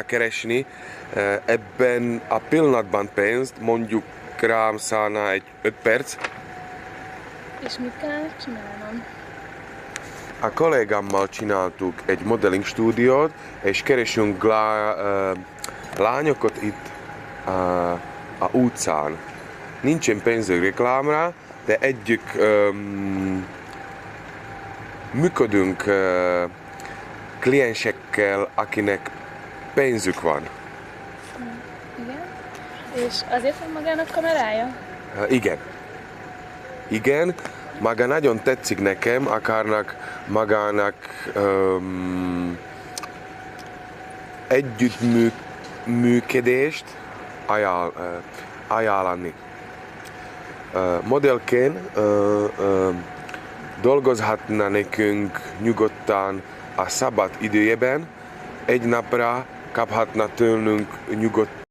keresni ebben a pillanatban pénzt, mondjuk rám szállna egy 5 perc. És mit kell csinálnom? A kollégámmal csináltuk egy modelling stúdiót, és keresünk lányokat itt a utcán. Nincsen pénzünk reklámra, de együtt működünk kliensekkel, akinek pénzük van. Igen. És azért van magának kamerája? Igen. Igen, maga nagyon tetszik nekem, akarnak magának együttműködést ajánlani. Modellként dolgozhatna nekünk nyugodtan a szabad időjében, egy napra kaphatna tőlünk nyugodt